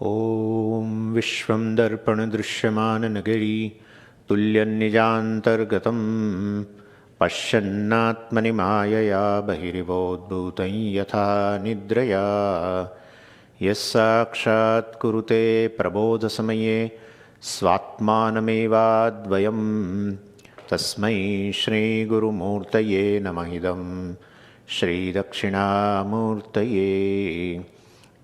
ॐ विश्वं दर्पणदृश्यमाननगरी तुल्यन्निजान्तर्गतं पश्यन्नात्मनि मायया बहिरिवोद्भूतं यथा निद्रया यस्साक्षात् कुरुते प्रबोधसमये स्वात्मानमेवाद्वयं तस्मै श्रीगुरुमूर्तये नमः इदं श्रीदक्षिणामूर्तये।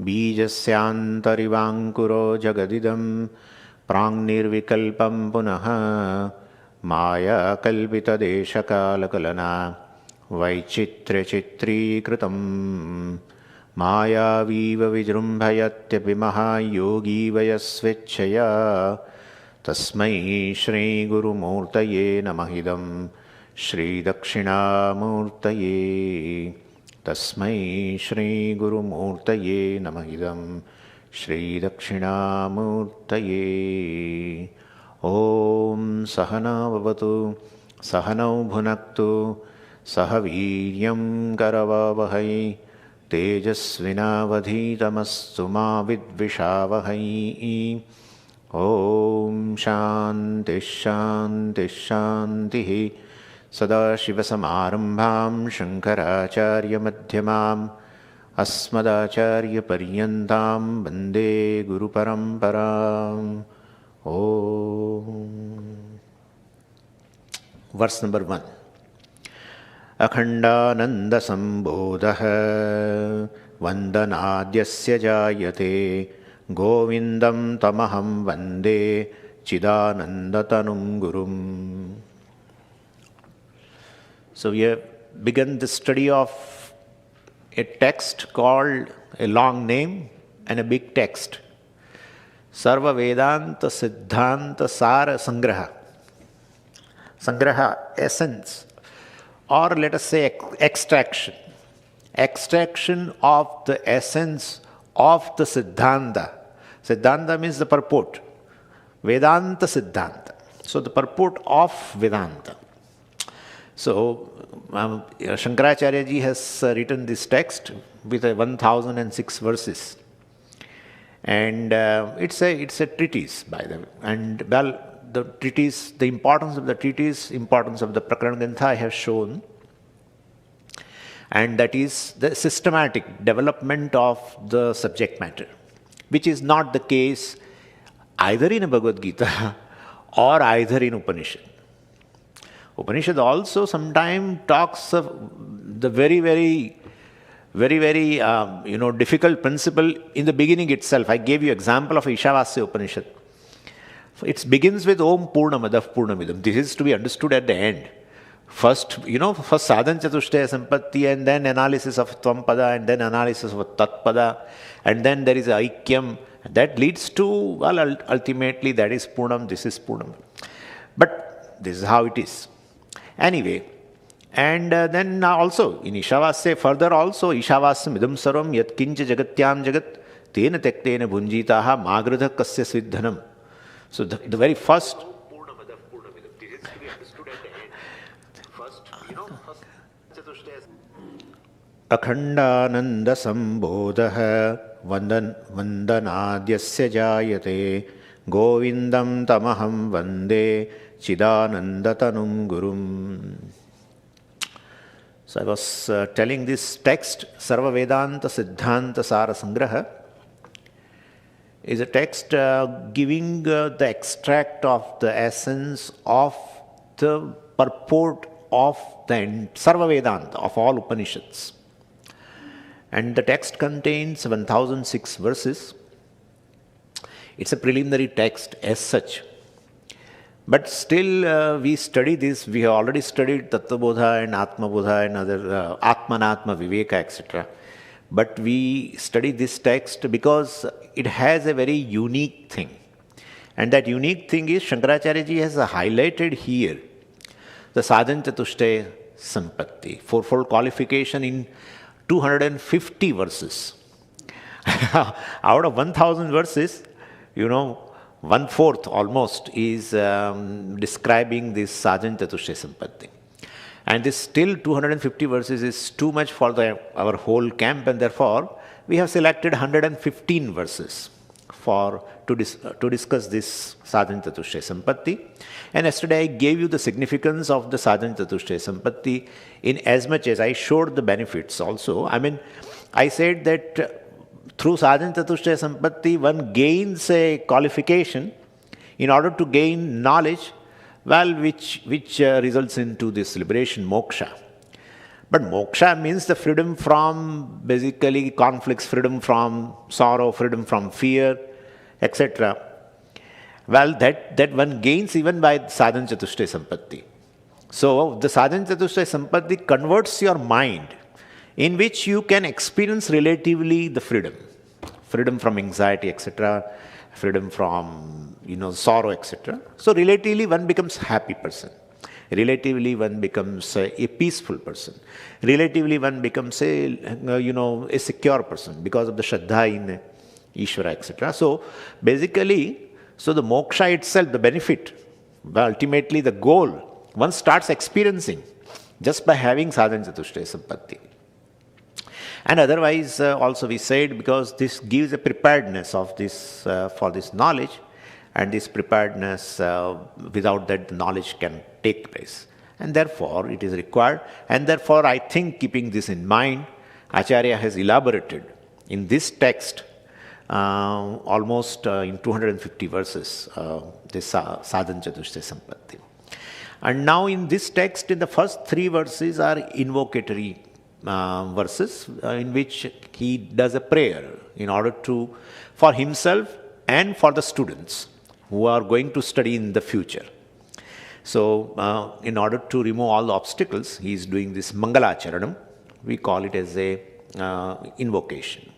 बीजस्यान्तरिवाङ्कुरो जगदिदं प्राङ्निर्विकल्पं पुनः मायाकल्पितदेशकालकलना वैचित्र्यचित्रीकृतं मायावीव विजृम्भयत्यपि महायोगी वयस्वेच्छया तस्मै श्रीगुरुमूर्तये नमः इदं श्रीदक्षिणामूर्तये। तस्मै श्रीगुरुमूर्तये नमः इदं श्रीदक्षिणामूर्तये। ॐ सहना भवतु सहनौ भुनक्तु सह वीर्यं करवावहै तेजस्विनावधीतमस्तु मा विद्विषावहै। ॐ शान्तिः शान्तिः शान्तिः। सदाशिवसमारम्भां शङ्कराचार्यमध्यमाम् अस्मदाचार्यपर्यन्तां वन्दे गुरुपरम्पराम्। ॐ वर्स नंबर 1। अखण्डानन्दसम्बोधः वन्दनाद्यस्य जायते गोविन्दं तमहं वन्दे चिदानन्दतनुं गुरुम्। So we have begun the study of a text called, a long name and a big text, Sarva-Vedanta-Siddhanta-Sara-Sangraha. Sangraha, essence, or let us say extraction. Extraction of the essence of the Siddhanta. Siddhanta means the purport. Vedanta Siddhanta. So the purport of Vedanta. So, Shankaracharya ji has written this text with 1006 verses, and it's a treatise, by the way. And well, the treatise, the importance of the treatise, importance of the Prakarana Grantha I have shown, and that is the systematic development of the subject matter, which is not the case either in a Bhagavad Gita or either in Upanishad. Upanishad also sometimes talks of the very difficult principle in the beginning itself. I gave you example of Ishavasya Upanishad. It begins with Om Purnamadav Purnamidam. This is to be understood at the end. First sadhan chatushtaya sampatti, and then analysis of Tvam-pada, and then analysis of Tat-pada, and then there is Aikyam. That leads to, well, ultimately that is Purnam, this is Purnam. But this is how it is. Anyway, and then also in Ishavasya, further also, Ishavasya midam sarvam yat kincha jagatyam jagat tena tektena bhunjitaha magradha kasya siddhanam. So the very first Akhandananda Sambodha Vandanadyasya Jayate Govindam Tamaham Vande Chidanandatanum Gurum. So I was telling this text, Sarva-Vedanta-Siddhanta-Sara-Sangraha, is a text giving the extract of the essence of the purport of the Sarva-Vedanta, of all Upanishads. And the text contains 1006 verses. It's a preliminary text as such. But still we study this. We have already studied Tattva-bodha and Atma-bodha and other Atmanatma, Viveka, etc. But we study this text because it has a very unique thing. And that unique thing is Shankaracharya ji has highlighted here the sadhan chatushtaya sampatti, fourfold qualification in 250 verses. Out of 1000 verses, 1/4 almost is describing this sadhan chatushtaya sampatti. And this still 250 verses is too much for our whole camp, and therefore we have selected 115 verses to discuss this Sadhana Chatushtaya Sampatti. And yesterday I gave you the significance of the Sadhana Chatushtaya Sampatti in as much as I showed the benefits also. I said that through Sadhana Chatushtaya Sampatti one gains a qualification in order to gain knowledge, which results into this liberation, moksha. But moksha means the freedom from basically conflicts, freedom from sorrow, freedom from fear, etc. That one gains even by Sadhana Chatushtaya Sampatti. So the Sadhana Chatushtaya Sampatti converts your mind in which you can experience relatively the freedom from anxiety, etc., freedom from sorrow, etc. So relatively one becomes happy person. Relatively one becomes a peaceful person. Relatively one becomes a secure person because of the Shraddha in Ishvara, etc. So basically, the moksha itself, the benefit, ultimately the goal, one starts experiencing just by having Sadhana Chatushtaya Sampatti. And otherwise, also we said, because this gives a preparedness of this for this knowledge, and this preparedness, without that, the knowledge can take place. And therefore, it is required. And therefore, I think, keeping this in mind, Acharya has elaborated in this text, almost in 250 verses, this Sadhana Chatushtaya Sampatti. And now in this text, in the first 3 verses are invocatory verses, in which he does a prayer in order for himself and for the students who are going to study in the future. So, in order to remove all the obstacles, he is doing this Mangalacharanam. We call it as a invocation.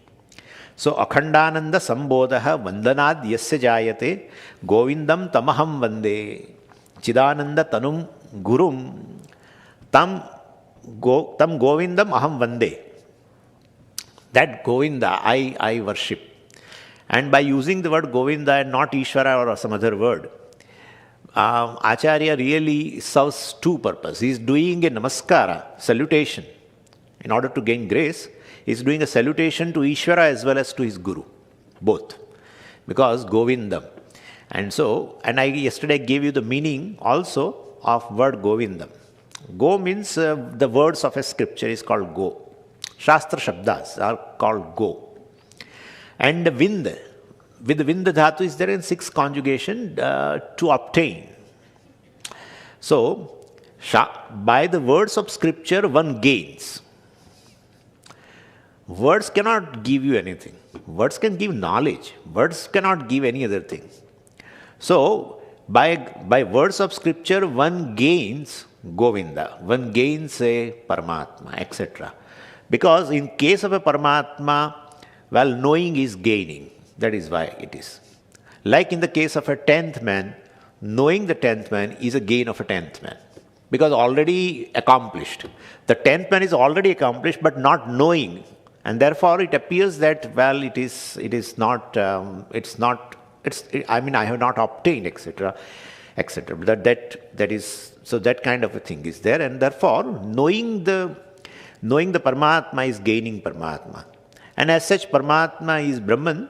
So, Akhandananda Sambodha Vandanad Yasya Jayate Govindam Tamaham Vande Chidananda Tanum Gurum Tam Govindam Aham Vande. That Govinda I worship. And by using the word Govinda and not Ishvara or some other word, Acharya really serves 2 purposes. He is doing a namaskara, salutation. In order to gain grace, he is doing a salutation to Ishvara as well as to his Guru, both. Because Govindam. And I yesterday gave you the meaning also of word Govindam. Go means the words of a scripture is called Go. Shastra Shabdas are called Go. And the Vind, with the Vind Dhatu is there in 6 conjugation to obtain. So, by the words of scripture one gains. Words cannot give you anything. Words can give knowledge. Words cannot give any other thing. So, by words of scripture one gains Govinda, one gains a Paramatma, etc. Because in case of a Paramatma, knowing is gaining. That is why it is. Like in the case of a 10th man, knowing the 10th man is a gain of a 10th man. Because already accomplished. The 10th man is already accomplished, but not knowing. And therefore it appears that, I have not obtained, etc. etc. That is, so that kind of a thing is there. And therefore, knowing the Paramatma is gaining Paramatma. And as such, Paramatma is Brahman,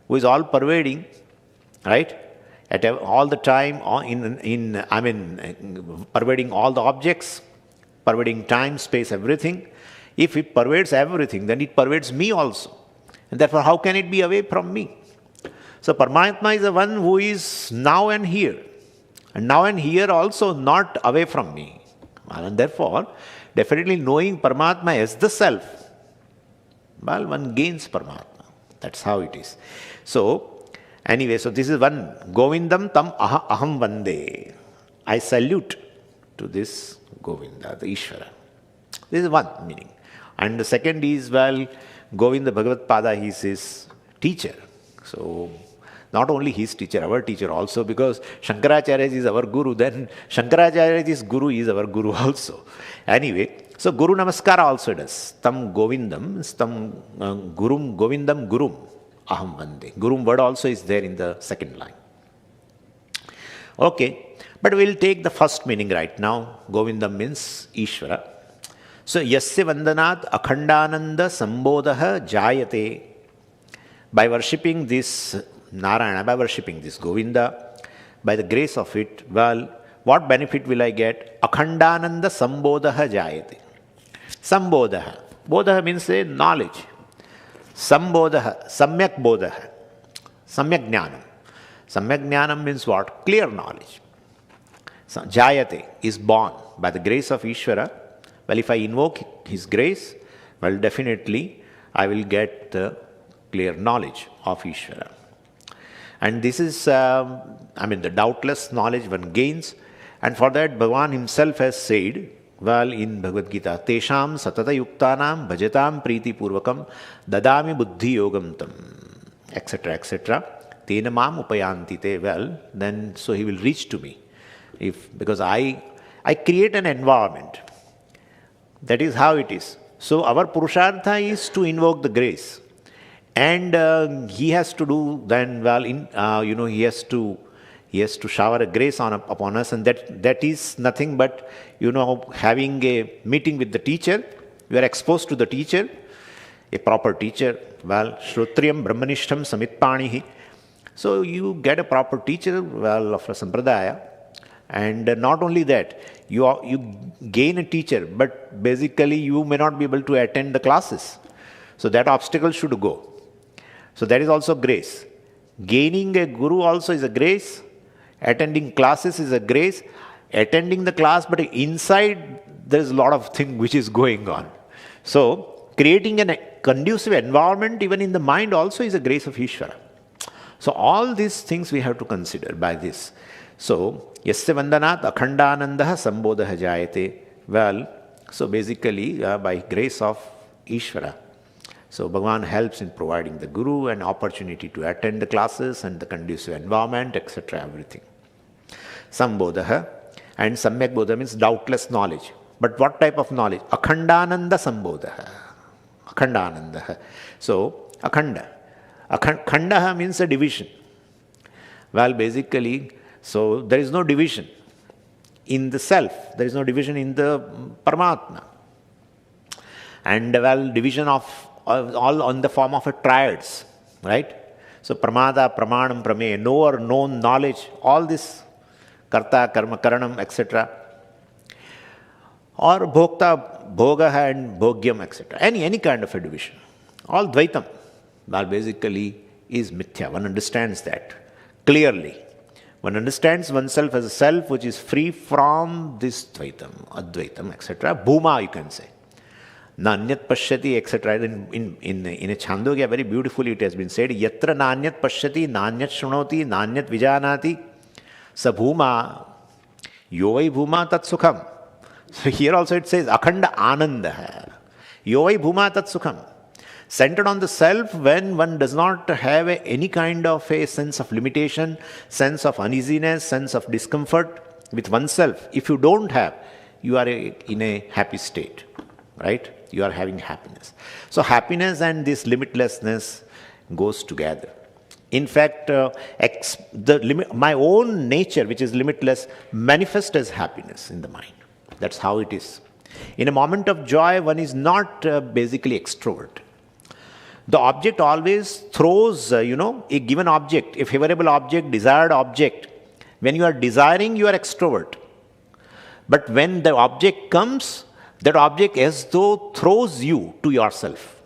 who is all pervading, right? At all the time, pervading all the objects, pervading time, space, everything. If it pervades everything, then it pervades me also. And therefore, how can it be away from me? So, Paramatma is the one who is now and here. And now and here also not away from me. And therefore, definitely knowing Paramatma as the self, one gains Paramatma. That's how it is. So, anyway, this is one. Govindam tam aham vande. I salute to this Govinda, the Ishvara. This is one meaning. And the second is, Govinda Bhagavad Pada, he is his teacher. So, not only his teacher, our teacher also, because Shankaracharya is our guru, then Shankaracharya's guru is our guru also. Anyway, so Guru Namaskara also does. Tam Govindam, tam Gurum, Govindam Gurum, Aham Vande. Gurum word also is there in the second line. Okay, but we'll take the first meaning right now. Govindam means Ishvara. So, Yasya Vandanat Akhandananda Sambodha Jayate. By worshipping this Narayana, by worshipping this Govinda, by the grace of it, well, what benefit will I get? Akhandananda Sambodha Jayate. Sambodha. Bodha means knowledge. Sambodha, Samyak Bodha, Samyak Jnanam. Samyak Jnanam means what? Clear knowledge. So, Jayate is born by the grace of Ishvara. Well, if I invoke his grace, well, definitely I will get the clear knowledge of Ishvara. And this is, the doubtless knowledge one gains. And for that, Bhagavan himself has said, well, in Bhagavad Gita, Tesham satata yuktanam bhajatam priti purvakam dadami buddhi yogam tam, etc., etc. Tena mam upayanti te. Well, then, so he will reach to me. Because I create an environment. That is how it is. So our purushartha is to invoke the grace. And he has to do then, well, he has to shower a grace upon us, and that is nothing but, having a meeting with the teacher. You are exposed to the teacher, a proper teacher. Well, Shrotriyam Brahmanishtam Samitpanihi. So you get a proper teacher, well, of a sampradaya. And not only that, you gain a teacher, but basically you may not be able to attend the classes. So that obstacle should go. So that is also grace. Gaining a guru also is a grace. Attending classes is a grace. Attending the class, but inside there is a lot of thing which is going on. So creating a conducive environment even in the mind also is a grace of Ishvara. So all these things we have to consider by this. So, Yasya Vandanat Akhandanandaha Sambodha Jayate. Well, so basically by grace of Ishvara. So Bhagavan helps in providing the guru an opportunity to attend the classes and the conducive environment, etc., everything. Sambodha, and Samyak Bodha means doubtless knowledge. But what type of knowledge? Akhandananda Sambodha. Akhandananda. So, Akhanda. Khandaha means a division. Well, basically, so there is no division in the self. There is no division in the Paramatma. And well, division of all on the form of a triads, right? So pramada, pramanam, prameya, knower, known, knowledge, all this karta, karma, karanam, etc. Or bhokta, bhogaha and bhogyam, etc. Any kind of a division. All dvaitam, well, basically is mithya. One understands that clearly. One understands oneself as a self which is free from this dvaitam, advaitam, etc. Bhuma, you can say. Nanyat pashyati, etc. In a Chandogya, very beautifully it has been said, Yatra nanyat pashyati, nanyat shrunoti, nanyat vijanati, sa bhuma, yovai bhuma tat sukham. So here also it says, akhanda ananda, yovai bhuma tat sukham. Centered on the self when one does not have any kind of a sense of limitation, sense of uneasiness, sense of discomfort with oneself. If you don't have, you are in a happy state, right? You are having happiness. So happiness and this limitlessness goes together. In fact, my own nature, which is limitless, manifests as happiness in the mind. That's how it is. In a moment of joy, one is not basically extrovert. The object always throws, a given object, a favorable object, desired object. When you are desiring, you are extrovert. But when the object comes, that object as though throws you to yourself.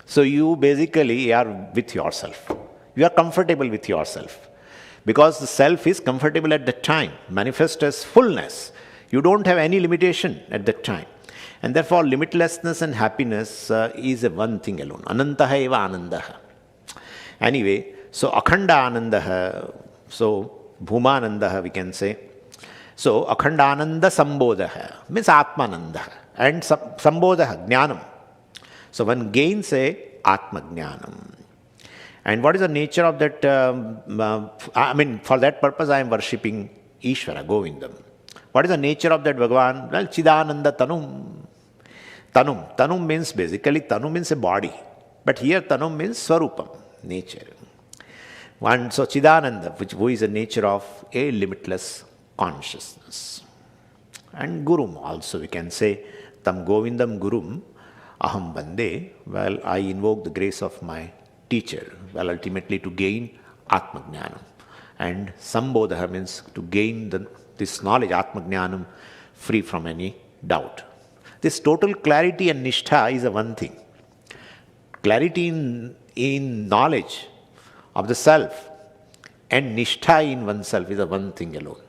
So you basically are with yourself. You are comfortable with yourself. Because the self is comfortable at that time, manifest as fullness. You don't have any limitation at that time. And therefore, limitlessness and happiness is a one thing alone. Anantaha eva anandaha. Anyway, so akhanda anandaha, so bhumanandaha we can say. So akhandananda sambodha means atmananda and sambodha jnanam. So one gains a atma jnanam. And what is the nature of that? For that purpose I am worshipping Ishvara, Govindam. What is the nature of that Bhagavan? Well, Chidananda Tanum. Tanum means basically, Tanum means a body. But here Tanum means Swarupam, nature. And so Chidananda, who is the nature of a limitless consciousness. And Gurum also we can say, Tam Govindam Gurum Aham Bande. Well, I invoke the grace of my teacher. Well, ultimately to gain Atmajnanam. And Sambodha means to gain this knowledge, Atmajnanam, free from any doubt. This total clarity and nishtha is a one thing. Clarity in knowledge of the self and nishtha in oneself is a one thing alone.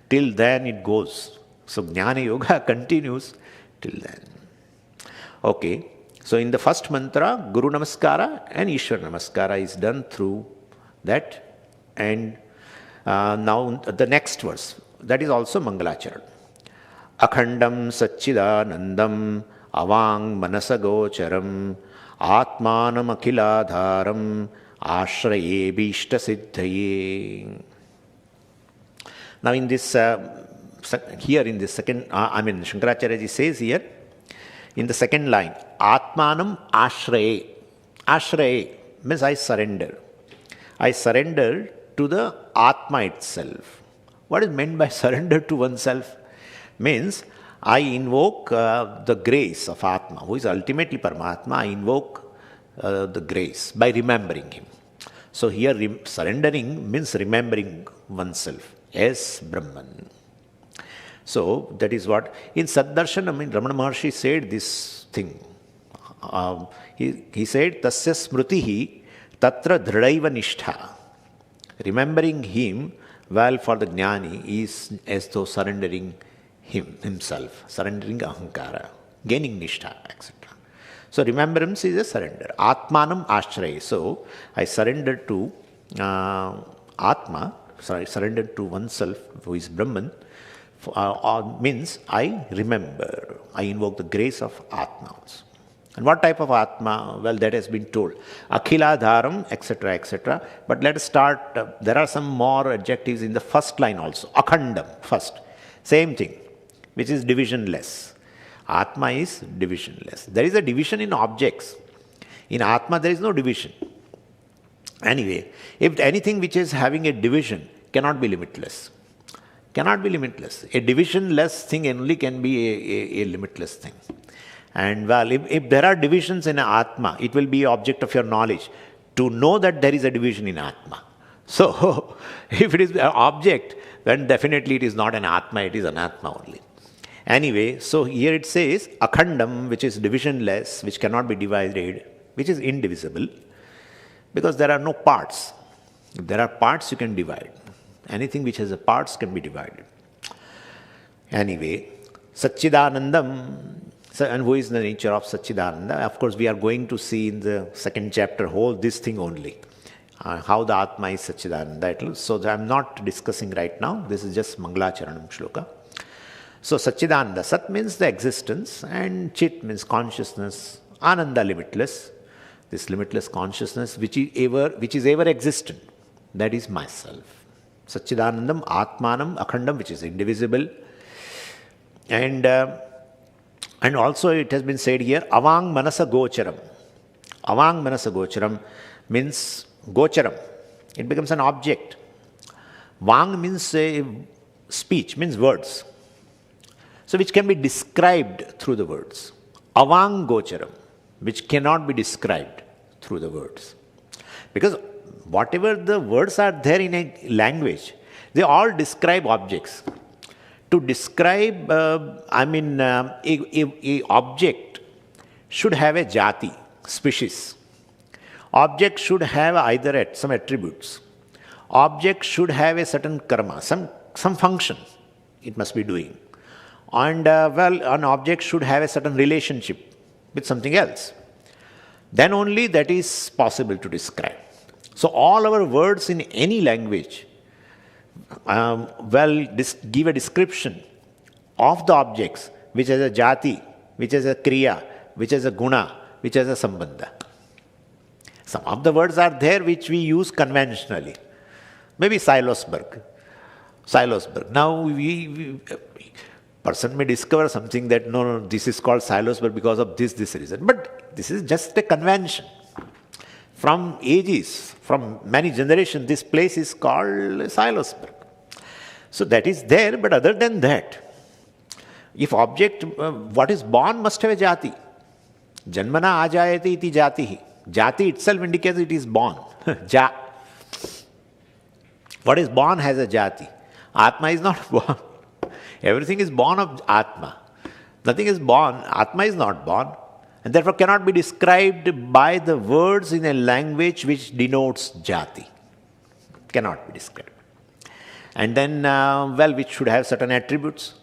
Till then it goes. So Jnana Yoga continues till then. Okay. So in the first mantra, Guru Namaskara and Ishwar Namaskara is done through that. And now the next verse, that is also Mangalacharan. Akhandam Satchidanandam Avang Manasagocharam Atmanam Akhiladharam Ashraye Bhishta Siddhaye. Now in this, here in this second, Shankaracharya says here, in the second line, Atmanam Ashraye. Ashraye means I surrender. I surrender to the Atma itself. What is meant by surrender to oneself? Means I invoke the grace of Atma, who is ultimately Paramatma. I invoke the grace by remembering him. So here surrendering means remembering oneself as Brahman. So that is what in Saddarshan, Ramana Maharshi said this thing. He said, Tasya smrutihi tatra dhradaiva nishtha. Remembering him well for the jnani is as though surrendering himself, surrendering ahankara, gaining nishtha, etc. So remembrance is a surrender. Atmanam ashraye. So I surrender to Atma, surrender to oneself who is Brahman, means I remember, I invoke the grace of Atma also. And what type of Atma? Well, that has been told. Akhiladharam, etc., etc. But let us start, there are some more adjectives in the first line also. Akhandam, first. Same thing, which is divisionless. Atma is divisionless. There is a division in objects. In Atma, there is no division. Anyway, if anything which is having a division cannot be limitless. Cannot be limitless. A divisionless thing only can be a limitless thing. And well, if there are divisions in Atma, it will be object of your knowledge to know that there is a division in Atma. So, if it is an object, then definitely it is not an Atma, it is an Atma only. Anyway, so here it says, Akhandam, which is divisionless, which cannot be divided, which is indivisible, because there are no parts. If there are parts, you can divide. Anything which has a parts can be divided. Anyway, Satchidanandam, and who is the nature of Satchidananda? Of course, we are going to see in the second chapter whole this thing only. How the Atma is Satchidananda. So I am not discussing right now. This is just Mangalacharanam Shloka. So Satchidananda, Sat means the existence and Chit means consciousness. Ananda, limitless. This limitless consciousness which is ever existent. That is myself. Satchidanandam, Atmanam, Akhandam, which is indivisible. And also it has been said here, Avang Manasa Gocharam. Avang Manasa Gocharam means Gocharam. It becomes an object. Vang means speech, means words. So which can be described through the words. Avang Gocharam, which cannot be described through the words. Because whatever the words are there in a language, they all describe objects. To describe, a object should have a jati, species. Object should have either some attributes. Object should have a certain karma, some function it must be doing. And an object should have a certain relationship with something else. Then only that is possible to describe. So all our words in any language give a description of the objects which has a jati, which has a kriya, which has a guna, which has a sambandha. Some of the words are there which we use conventionally. Maybe Silosberg. Now, person may discover something that, no, this is called Silosberg because of this reason. But this is just a convention. From ages, from many generations, this place is called Silosberg. So that is there, but other than that, if object, what is born must have a jati. Janmana ajayate iti jatihi. Jati itself indicates it is born. Ja. What is born has a jati. Atma is not born. Everything is born of Atma. Nothing is born. Atma is not born. And therefore cannot be described by the words in a language which denotes jati. Cannot be described. And then, which should have certain attributes.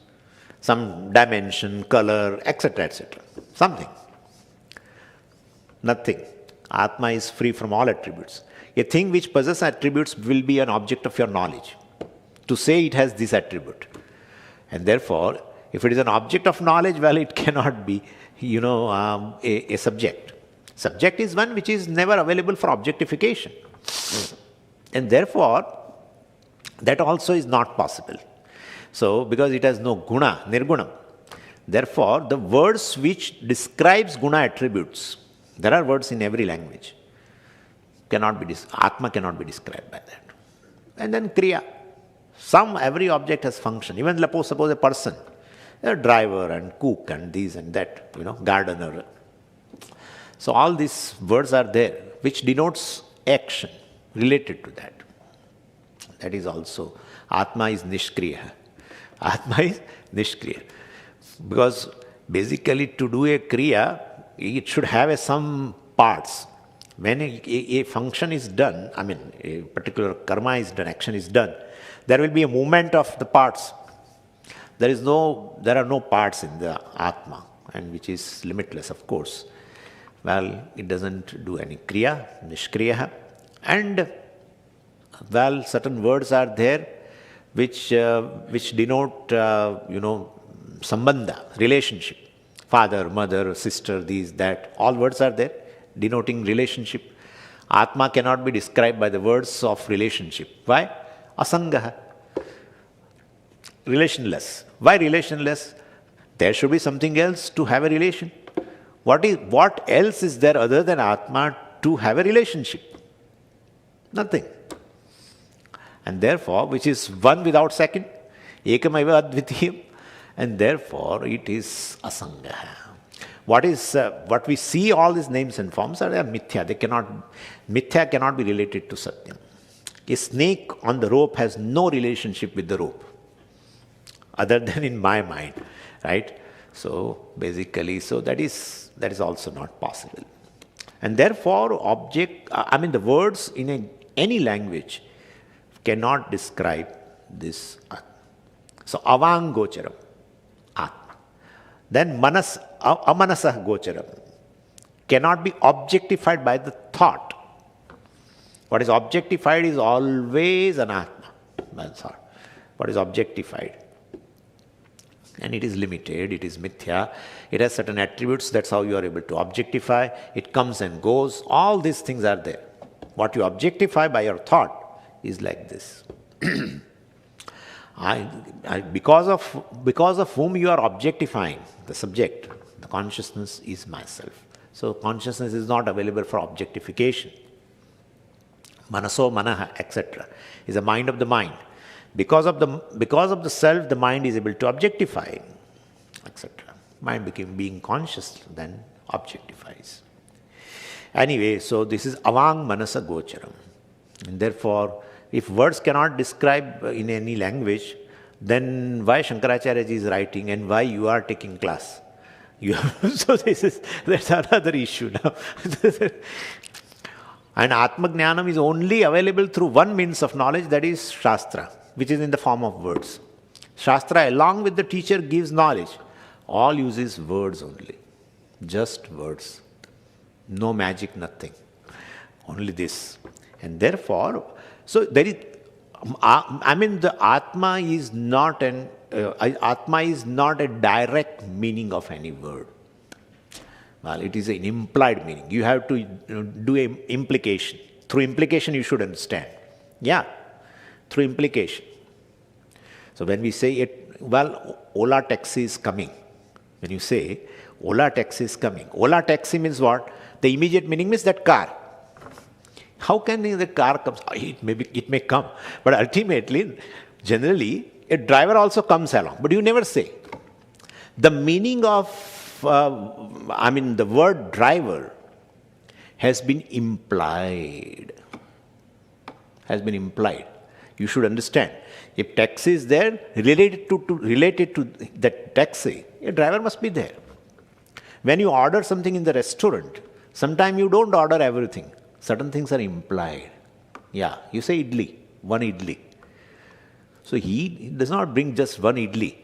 Some dimension, color, etc., etc. Something. Nothing. Atma is free from all attributes. A thing which possesses attributes will be an object of your knowledge. To say it has this attribute. And therefore, if it is an object of knowledge, it cannot be, a subject. Subject is one which is never available for objectification. And therefore, that also is not possible. So, because it has no guna, nirguna. Therefore, the words which describes guna attributes, there are words in every language, Atma cannot be described by that. And then kriya. Every object has function. Even suppose a person, a driver and cook and this and that, gardener. So all these words are there, which denotes action related to that. That is also, Atma is nishkriya. Atma is nishkriya. Because basically to do a kriya, it should have some parts. When a function is done, a particular karma is done, action is done, there will be a movement of the parts. There are no parts in the Atma, and which is limitless, of course. It doesn't do any kriya, nishkriya. And, certain words are there which denote, sambandha, relationship. Father, mother, sister, these, that. All words are there, denoting relationship. Atma cannot be described by the words of relationship. Why? Asangaha. Relationless. Why relationless? There should be something else to have a relation. What else is there other than Atma to have a relationship? Nothing. And therefore, which is one without second, ekamaiva advitiyam, and therefore it is asangaha. What we see, all these names and forms are mithya. Mithya cannot be related to satyam. A snake on the rope has no relationship with the rope, other than in my mind, right? So basically, that is also not possible. And therefore, the words in any language cannot describe this Atma. So avang gocharam, Atma. Then amanasah gocharam cannot be objectified by the thought. What is objectified is always an Atma. That's all. What is objectified? And it is limited, it is mithya, it has certain attributes, that's how you are able to objectify. It comes and goes, all these things are there. What you objectify by your thought is like this. Because of whom you are objectifying the subject, the consciousness is myself. So consciousness is not available for objectification. Manaso manaha, etc. is a mind of the mind. Because of the self, the mind is able to objectify, etc. Mind being conscious, then objectifies. Anyway, so this is avang manasa gocharam. And therefore, if words cannot describe in any language, then why Shankaracharya ji is writing and why you are taking class? So that's another issue now. And Atma Jnanam is only available through one means of knowledge, that is Shastra, which is in the form of words. Shastra, along with the teacher, gives knowledge. All uses words only. Just words. No magic, nothing. Only this. And therefore, so there is, the Atma is not a direct meaning of any word. It is an implied meaning. You have to do an implication. Through implication, you should understand. Yeah, through implication. So when we say Ola taxi is coming. When you say Ola taxi is coming. Ola taxi means what? The immediate meaning means that car. How can the car come? It may come. But ultimately, generally, a driver also comes along. But you never say. The meaning of, the word driver has been implied. You should understand. If taxi is there, related to that taxi, a driver must be there. When you order something in the restaurant, sometimes you don't order everything. Certain things are implied. Yeah, you say idli, one idli. So he does not bring just one idli.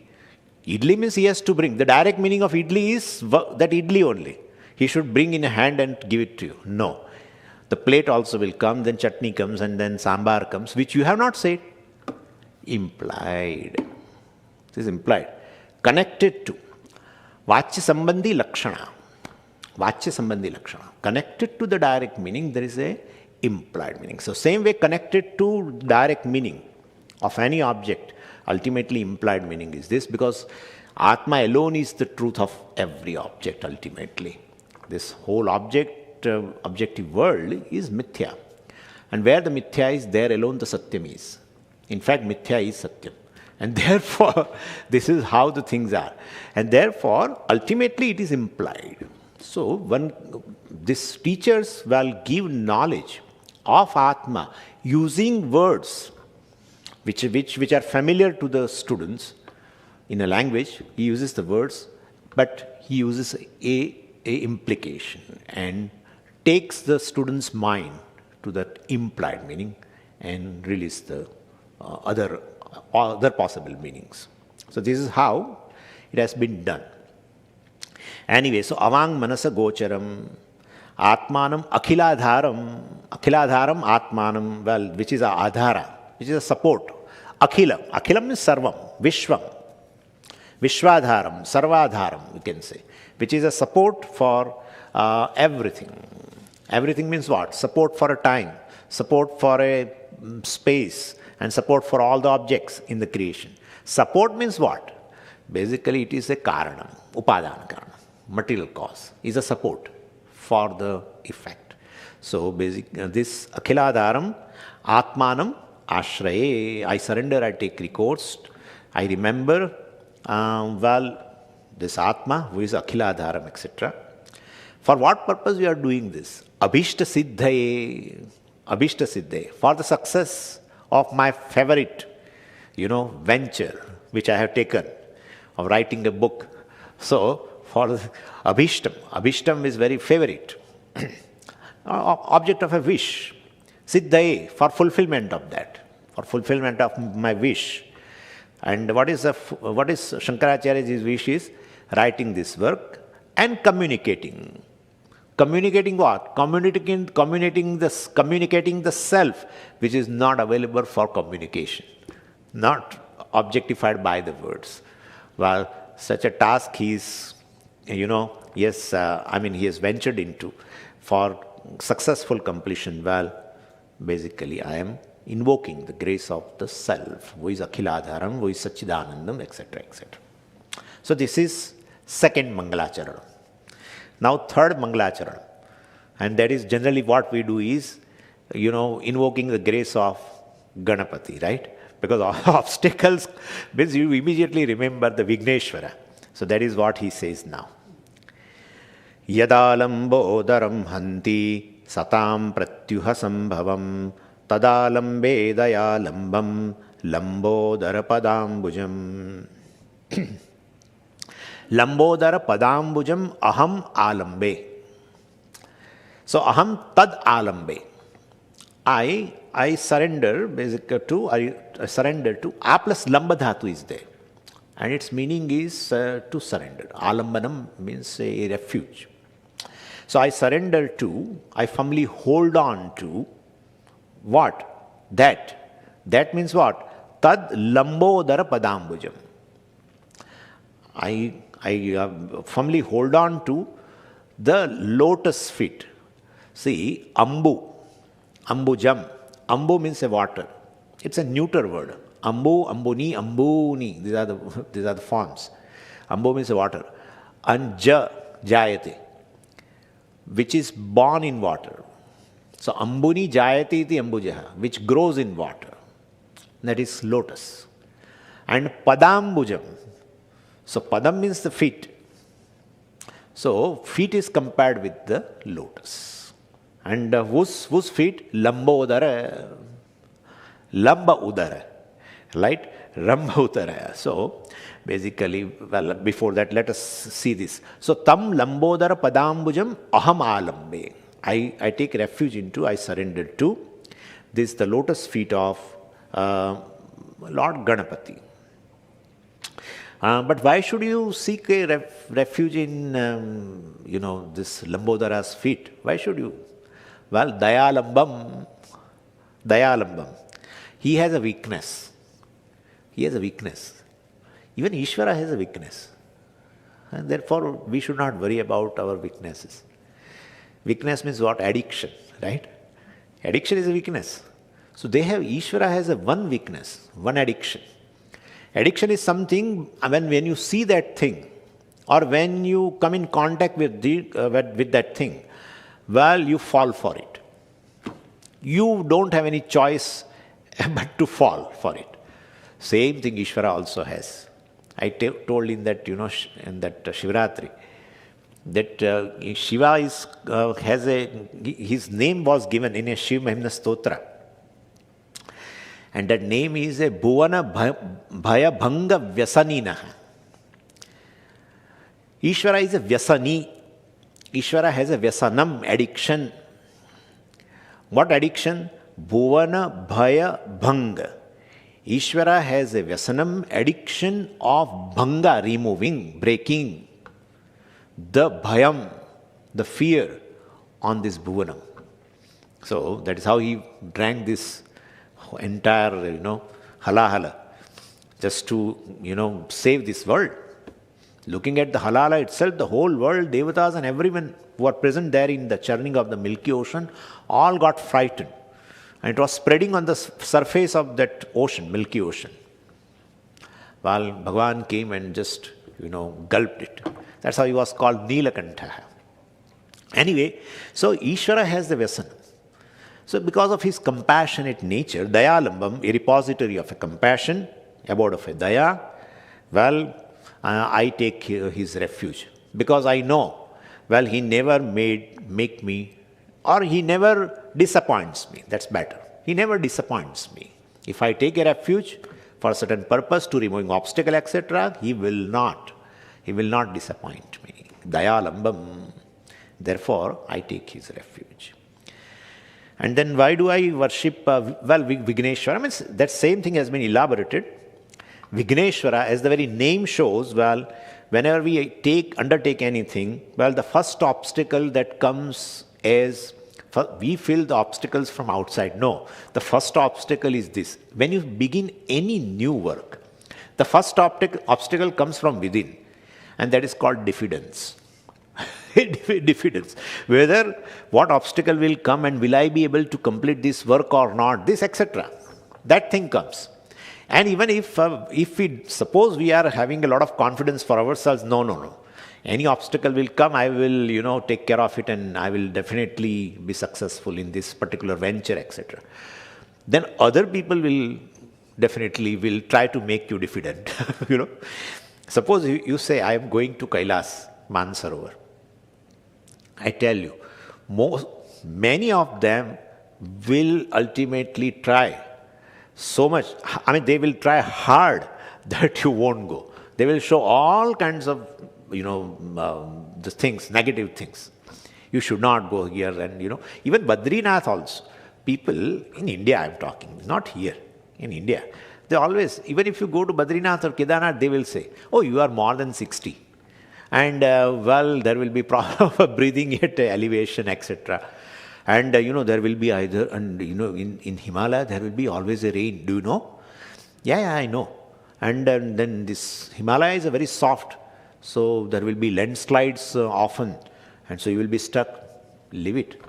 Idli means he has to bring. The direct meaning of idli is that idli only. He should bring in a hand and give it to you. No. The plate also will come, then chutney comes, and then sambar comes, which you have not said. Implied. This is implied. Connected to. Vachya sambandhi lakshana. Vachya sambandhi lakshana. Connected to the direct meaning, there is a implied meaning. So same way connected to direct meaning of any object, ultimately implied meaning is this, because Atma alone is the truth of every object ultimately. This whole objective world is mithya. And where the mithya is, there alone the satyam is. In fact, mithya is satyam. And therefore, this is how the things are. And therefore, ultimately it is implied. So, these teachers will give knowledge of Atma using words which are familiar to the students. In a language, he uses the words, but he uses a implication and takes the student's mind to that implied meaning and release the other possible meanings. So this is how it has been done. Anyway, so avang manasa gocharam atmanam akhiladharam atmanam, well, which is a adhara, which is a support. Akhilam means sarvam, vishwam, vishwadharam, sarvadharam, we can say, which is a support for everything. Everything means what? Support for a time, support for a space, and support for all the objects in the creation. Support means what? Basically, it is a karanam, upadana karanam, material cause, is a support for the effect. So, this akhiladharam, atmanam, ashraye, I surrender, I take recourse, I remember, this Atma, who is akhiladharam, etc. For what purpose we are doing this? Abhishta siddhaye, for the success of my favorite, venture, which I have taken, of writing a book. So, for Abhishtam is very favorite, object of a wish. Siddhaye, for fulfillment of that, for fulfillment of my wish. And what is Shankaracharya's wish is? Writing this work and communicating. Communicating what? Communicating the self, which is not available for communication, not objectified by the words. Well, such a task he is, he has ventured into for successful completion. Well, basically, I am invoking the grace of the self, who is Akhiladharam, who is Sachidanandam, etc., etc. So this is second Mangalacharan. Now third Mangalacharan, and that is generally what we do is, invoking the grace of Ganapati, right? Because obstacles means you immediately remember the Vigneshwara. So that is what he says now. Yadalambodaram hanti satam pratyuha sambhavam tadalambe dayalambam lambodara padambujam. Lambodara padambujam aham alambe. So aham tad alambe. I surrender I surrender to a plus lamba dhatu is there. And its meaning is to surrender. Alambanam means a refuge. So I surrender to, I firmly hold on to what? That. That means what? Tad lambodara padambujam. I firmly hold on to the lotus feet. See, ambujam. Ambu means a water. It's a neuter word. Ambu, ambuni, ambuni. These are the forms. Ambu means a water. And jayate, which is born in water. So ambuni jayate iti ambujaha, which grows in water. That is lotus. And padambujam. So padam means the feet. So feet is compared with the lotus. And whose feet? Lambodara. Lamba Udara, right? Ramba Udara. So, basically, well, before that, let us see this. So, Tam Lambodara Padambujam Aham Alambe. I take refuge into, I surrender to. This is the lotus feet of Lord Ganapati. But why should you seek a refuge in, this Lambodara's feet? Why should you? Well, Dayalambam. He has a weakness. Even Ishvara has a weakness. And therefore, we should not worry about our weaknesses. Weakness means what? Addiction, right? Addiction is a weakness. So Ishvara has one weakness, one addiction. Addiction is something when you see that thing or when you come in contact with that thing, well, you fall for it. You don't have any choice but to fall for it. Same thing Ishvara also has. I told in that, in that Shivratri, that Shiva his name was given in a Shiv Mahimna Stotra. And that name is a Bhuvana Bhaya Bhanga Vyasaninaha. Ishvara is a Vyasani. Ishvara has a Vyasanam, addiction. What addiction? Bhuvana Bhaya Bhanga. Ishvara has a Vyasanam, addiction of Bhanga, removing, breaking the Bhayam, the fear on this Bhuvanam. So that is how he drank this entire, halahala, just to, save this world. Looking at the halala itself, the whole world, devatas and everyone who are present there in the churning of the Milky Ocean, all got frightened. And it was spreading on the surface of that ocean, Milky Ocean. While Bhagavan came and just, gulped it. That's how he was called Neelakantha. Anyway, so Ishvara has the Vyasana. So because of his compassionate nature, Dayalambam, a repository of a compassion, abode of a Daya, well, I take his refuge. Because I know, well, he never make me, or he never disappoints me. That's better. He never disappoints me. If I take a refuge for a certain purpose, to removing obstacle, etc., he will not disappoint me. Dayalambam. Therefore, I take his refuge. And then why do I worship, Vigneshwara? I mean, that same thing has been elaborated. Vigneshwara, as the very name shows, well, whenever we undertake anything, well, the first obstacle that comes is, we feel the obstacles from outside. No, the first obstacle is this. When you begin any new work, the first obstacle comes from within, and that is called diffidence. Diffidence. Whether what obstacle will come and will I be able to complete this work or not, this etc. That thing comes. And even if we suppose we are having a lot of confidence for ourselves, no. Any obstacle will come, I will, take care of it and I will definitely be successful in this particular venture, etc. Then other people will try to make you diffident. Suppose you say, I am going to Kailas, Mansarovar. I tell you, many of them will ultimately try so much. I mean, they will try hard that you won't go. They will show all kinds of, the things, negative things. You should not go here. And, even Badrinath also. People in India, I'm talking, not here, in India. They always, even if you go to Badrinath or Kedarnath, they will say, oh, you are more than 60. And, there will be problem of breathing at elevation, etc. And, there will be either, and, in Himalaya, there will be always a rain. Do you know? Yeah, I know. And then this Himalaya is a very soft, so there will be landslides often. And so you will be stuck. Leave it.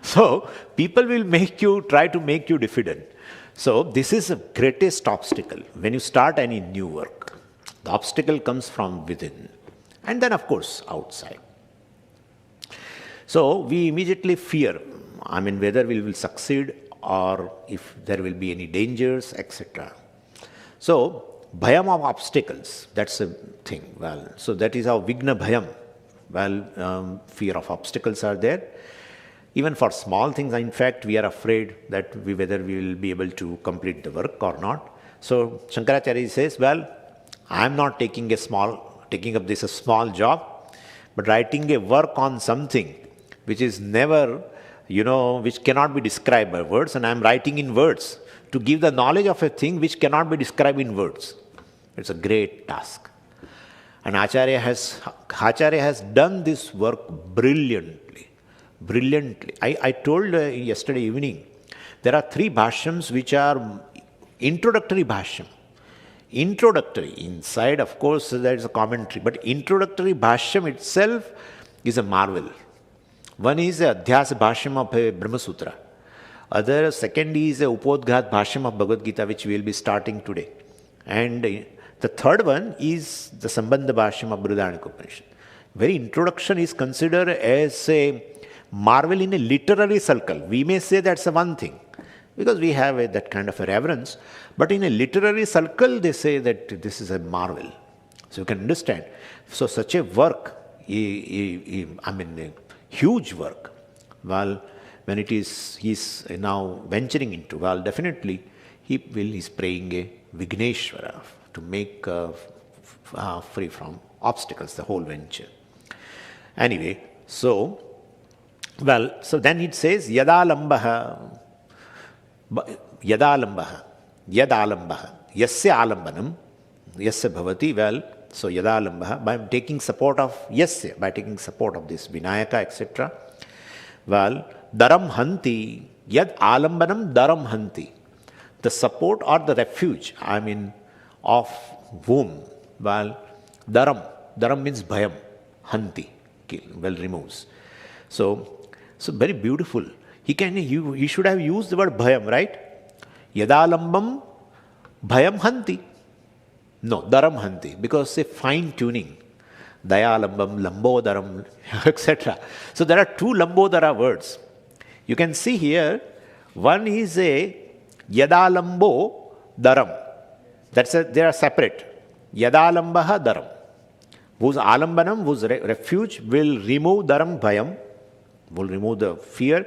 So, people will try to make you diffident. So, this is the greatest obstacle when you start any new work. The obstacle comes from within. And then, of course, outside. So, we immediately fear, whether we will succeed or if there will be any dangers, etc. So, bhayam of obstacles, that's a thing. So that is how Vigna Bhayam, fear of obstacles are there. Even for small things, in fact, we are afraid that whether we will be able to complete the work or not. So Shankaracharya says, well, I am not taking up this a small job, but writing a work on something which is never, which cannot be described by words, and I am writing in words to give the knowledge of a thing which cannot be described in words. It's a great task. And Acharya has done this work brilliantly. I told yesterday evening, there are 3 bhashyams which are introductory bhashyam. Introductory. Inside, of course, there is a commentary, but introductory bhashyam itself is a marvel. One is a Adhyasa bhashyam of a Brahma Sutra. Second is a Upodghat bhashyam of Bhagavad Gita, which we will be starting today. And the third one is the Sambandha bhashyam of Brihadaranyaka Upanishad. Very introduction is considered as a marvel in a literary circle. We may say that's a one thing, because we have that kind of a reverence. But in a literary circle, they say that this is a marvel. So you can understand. So such a work, a huge work, well, when he's now venturing into, well, definitely he's praying a Vigneshwara to make free from obstacles, the whole venture. Anyway, so then it says, Yadalambaha, yasya alambanam, yasya bhavati, well, so yadalambaha, by taking support of yasya, by taking support of this Vinayaka, etc. Well, daram hanti, yad alambanam daram hanti, the support or the refuge, of whom, well, daram means bhayam, hanti, kill, well, removes. So very beautiful. He should have used the word bhayam, right? Yadalambam bhayam hanti. No, daram hanti, because a fine tuning. Dayalambam, lambodaram, etc. So there are 2 lambodara words. You can see here, one is a yadalambo daram. They are separate. Yadalambaha daram. Whose alambanam, whose refuge will remove daram bhayam, will remove the fear.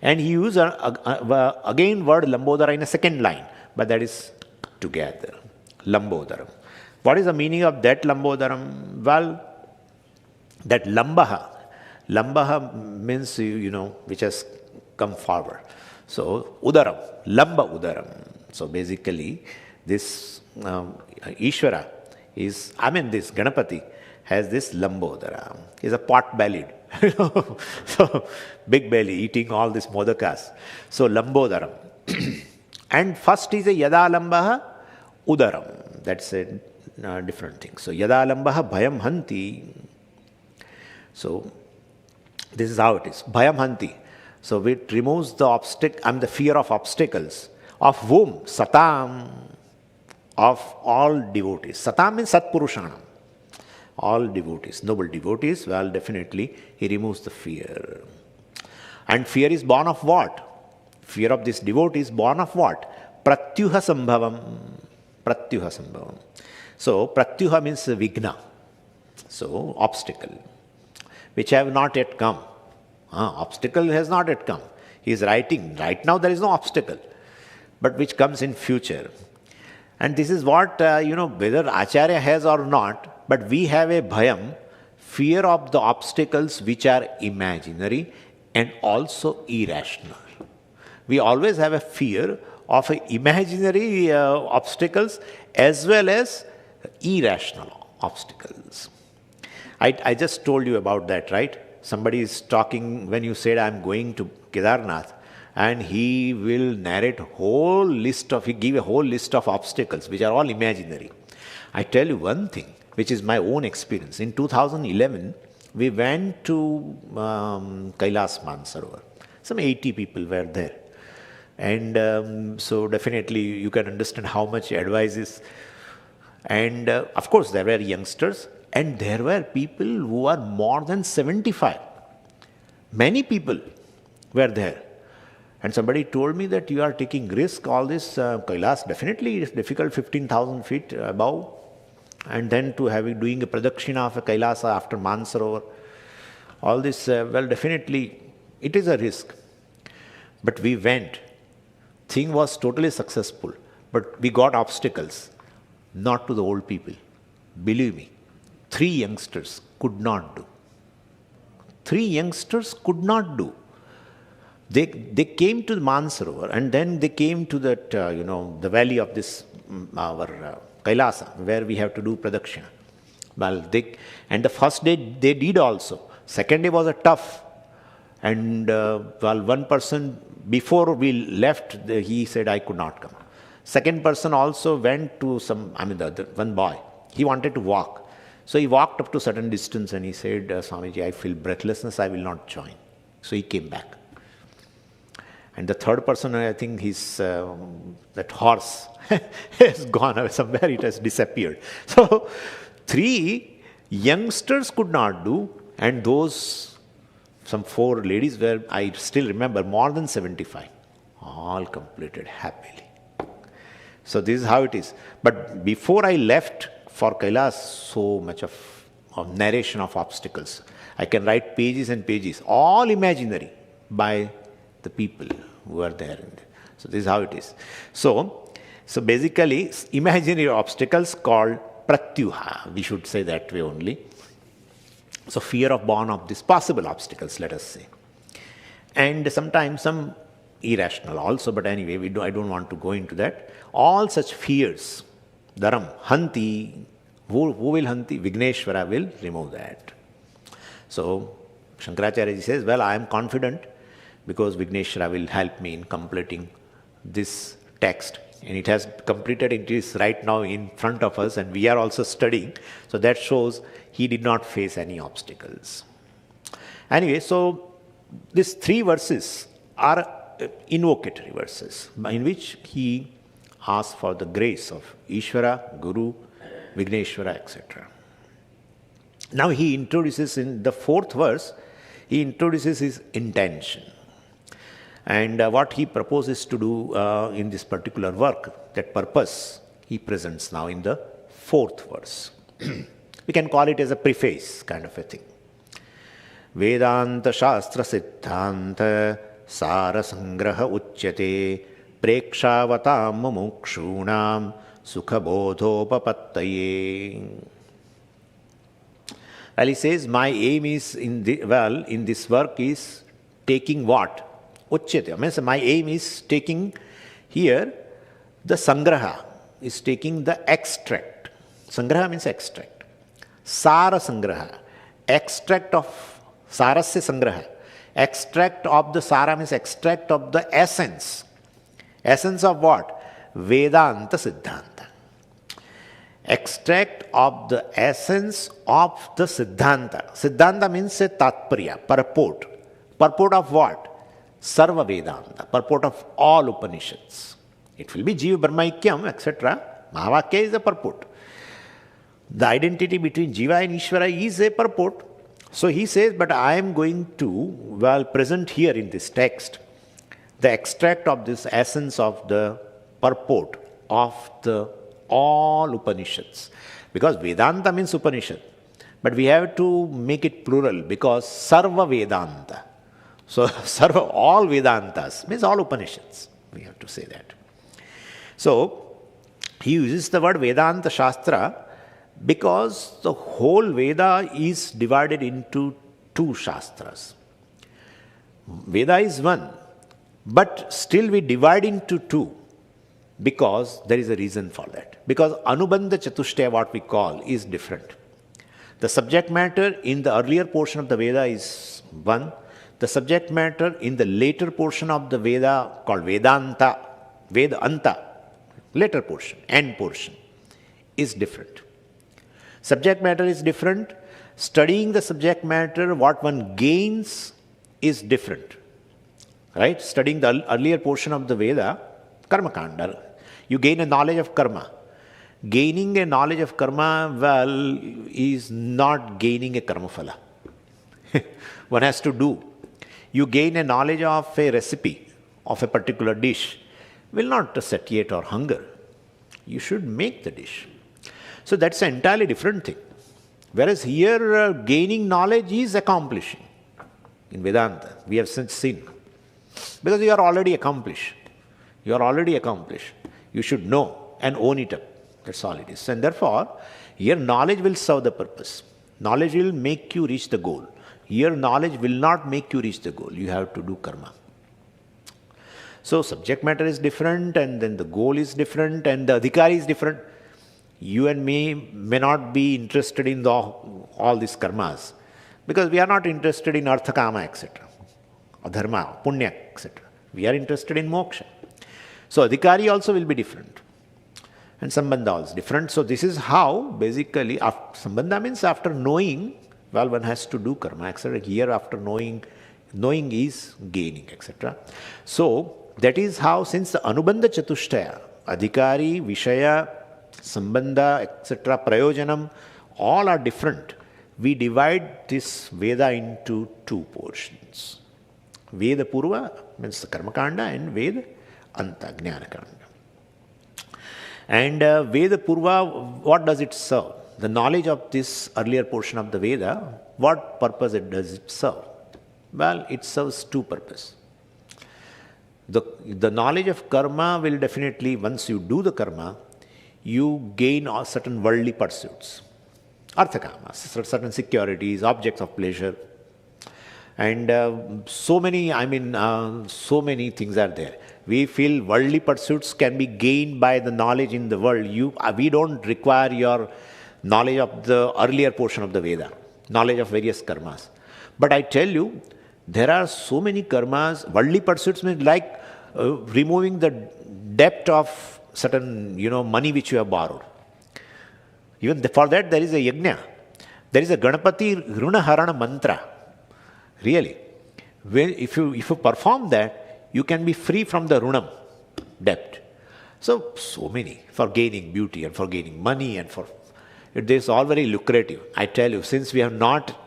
And he used again word lambodara in a second line, but that is together. Lambodaram. What is the meaning of that lambodaram? Well, that lambaha means, which has come forward. So, udaram, lamba udaram. So, basically, this Ishvara is, this Ganapati has this lambodara. He's a pot-bellied. So, big belly, eating all these modakas. So, lambodaram. And first is a yadalambaha udaram. That's a different thing. So, yadalambaha bhayam hanti. So, this is how it is. Bhayam hanti. So, it removes the fear of obstacles. Of whom? Satam. Of all devotees. Satam means Satpurushanam. All devotees, noble devotees, well, definitely he removes the fear. And fear is born of what? Fear of this devotee is born of what? Pratyuha sambhavam. Pratyuha sambhavam. So, pratyuha means vigna. So, obstacle, which have not yet come. Obstacle has not yet come. He is writing. Right now there is no obstacle, but which comes in future. And this is what, whether Acharya has or not, but we have a bhayam, fear of the obstacles which are imaginary and also irrational. We always have a fear of imaginary obstacles as well as irrational obstacles. I just told you about that, right? Somebody is talking, when you said, I'm going to Kedarnath, and he will narrate he give a whole list of obstacles which are all imaginary. I tell you one thing, which is my own experience. In 2011, we went to Kailas Mansarovar. Some 80 people were there. And so definitely you can understand how much advice is. And of course, there were youngsters and there were people who are more than 75. Many people were there. And somebody told me that you are taking risk, all this Kailas, definitely it is difficult, 15,000 feet above. And then to doing a pradakshina of a Kailasa after Mansarovar. All this, well, definitely It is a risk. But we went. Thing was totally successful. But we got obstacles. Not to the old people. Believe me. 3 youngsters could not do. 3 youngsters could not do. They came to the Mansarovar and then they came to that, the valley of this, our Kailasa, where we have to do Pradakshina. Well, and the first day they did also. Second day was a tough. And one person, before we left, he said, I could not come. Second person also went to the one boy. He wanted to walk. So he walked up to a certain distance and he said, Swamiji, I feel breathlessness, I will not join. So he came back. And the third person, I think that horse has gone somewhere, it has disappeared. So 3 youngsters could not do, and some 4 ladies were, I still remember, more than 75, all completed happily. So this is how it is. But before I left for Kailas, so much of narration of obstacles. I can write pages and pages, all imaginary by the people who are there. So this is how it is. So basically, imaginary obstacles called pratyuha, we should say that way only. So fear of born of these possible obstacles, let us say. And sometimes some irrational also, but anyway, I don't want to go into that. All such fears, dharam, hanti, who will hanti? Vigneshwara will remove that. So Shankaracharya ji says, well, I am confident because Vigneshwara will help me in completing this text. And it has completed, it is right now in front of us and we are also studying. So that shows he did not face any obstacles. Anyway, so these 3 verses are invocatory verses in which he asks for the grace of Ishvara, Guru, Vigneshwara, etc. Now he introduces in the 4th verse, he introduces his intention. And what he proposes to do in this particular work, that purpose, he presents now in the 4th verse. We can call it as a preface kind of a thing. Vedanta-Siddhanta-Sara-Sangraha uchyate prekshavatam mumukshunam sukhabodhopapattaye. Well, he says, my aim is in this work is taking what? Uchyate. Means my aim is taking here the sangraha, is taking the extract. Sangraha means extract. Sara-Sangraha, extract of Sarasya Sangraha. Extract of the Sara means extract of the essence. Essence of what? Vedanta-Siddhanta. Extract of the essence of the Siddhanta. Siddhanta means a tatparya, purport. Purport of what? Sarva-Vedanta, purport of all Upanishads. It will be Jiva Brahmaikyam, etc. Mahavakya is a purport. The identity between Jiva and Ishvara is a purport. So he says, but I am going to, present here in this text, the extract of this essence of the purport of the all Upanishads. Because Vedanta means Upanishad. But we have to make it plural because Sarva-Vedanta. So Sarva, all Vedantas, means all Upanishads. We have to say that. So he uses the word Vedanta Shastra because the whole Veda is divided into 2 Shastras. Veda is one, but still we divide into 2 because there is a reason for that. Because Anubandha Chatushtaya, what we call, is different. The subject matter in the earlier portion of the Veda is one. The subject matter in the later portion of the Veda called Vedanta, later portion, end portion, is different. Subject matter is different. Studying the subject matter, what one gains is different. Right? Studying the earlier portion of the Veda, Karma Kanda, you gain a knowledge of karma. Gaining a knowledge of karma, is not gaining a karma phala. One has to do. You gain a knowledge of a recipe of a particular dish, will not satiate or hunger. You should make the dish. So that's an entirely different thing. Whereas here, gaining knowledge is accomplishing. in Vedanta. We have since seen. Because you are already accomplished. You are already accomplished. You should know and own it up. That's all it is. And therefore, here knowledge will serve the purpose. Knowledge will make you reach the goal. Here knowledge will not make you reach the goal. You have to do karma. So subject matter is different, and then the goal is different, and the adhikari is different. You and me may not be interested in all these karmas, because we are not interested in artha, kama, etc. or dharma, punya, etc. We are interested in moksha. So adhikari also will be different. And sambandha also different. So this is how basically, sambandha means after knowing, well, one has to do karma, etc. Here after knowing is gaining, etc. So that is how, since the anubandha chatushtaya, adhikari, vishaya, sambandha, etc., prayojanam, all are different, we divide this Veda into two portions. Veda Purva means the Karmakanda, and Veda Anta, Jnanakanda. And Veda Purva, what does it serve? The knowledge of this earlier portion of the Veda, what purpose does it serve? Well, it serves two purposes. The knowledge of karma will definitely, once you do the karma, you gain certain worldly pursuits. Arthakama, certain securities, objects of pleasure. And so many things are there. We feel worldly pursuits can be gained by the knowledge in the world. We don't require your knowledge of the earlier portion of the Veda, knowledge of various karmas. But I tell you, there are so many karmas. Worldly pursuits means like removing the debt of certain, money which you have borrowed. Even for that, there is a yajna. There is a Ganapati Runaharana mantra. Really. If you perform that, you can be free from the runam, debt. So many, for gaining beauty and for gaining money, and it is all very lucrative. I tell you, since we have not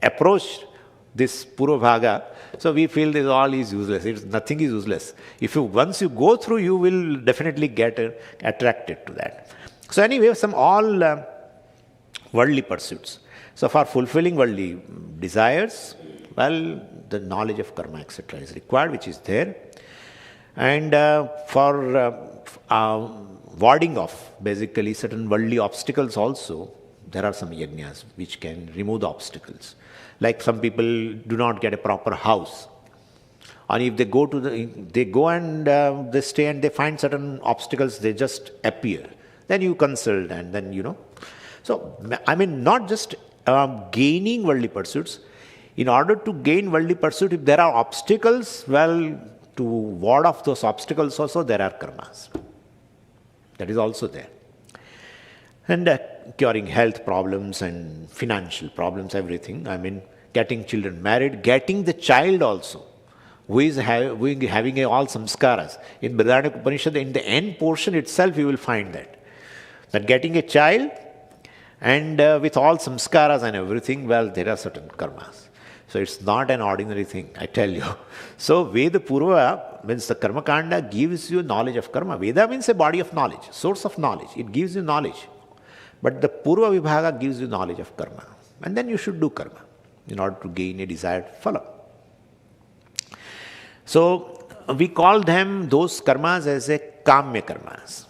approached this Purva Bhaga, so we feel this all is useless. Nothing is useless. Once you go through, you will definitely get attracted to that. So anyway, all worldly pursuits. So for fulfilling worldly desires, well, the knowledge of karma, etc. is required, which is there. And for warding off, basically, certain worldly obstacles also, there are some yajnas which can remove the obstacles. Like some people do not get a proper house. Or if they go and they stay and they find certain obstacles, they just appear. Then you consult, and then, So, not just gaining worldly pursuits. In order to gain worldly pursuit, if there are obstacles, well, to ward off those obstacles also, there are karmas. That is also there. And curing health problems and financial problems, everything. Getting children married, getting the child also, who is having all samskaras. In Brihadaranyaka Upanishad, in the end portion itself, you will find that getting a child, and with all samskaras and everything, well, there are certain karmas. So it's not an ordinary thing, I tell you. So Veda Purva means the Karma Kanda gives you knowledge of karma. Veda means a body of knowledge, source of knowledge. It gives you knowledge. But the Purva Vibhaga gives you knowledge of karma. And then you should do karma in order to gain a desired phala. So we call them, those karmas, as a kamya karmas.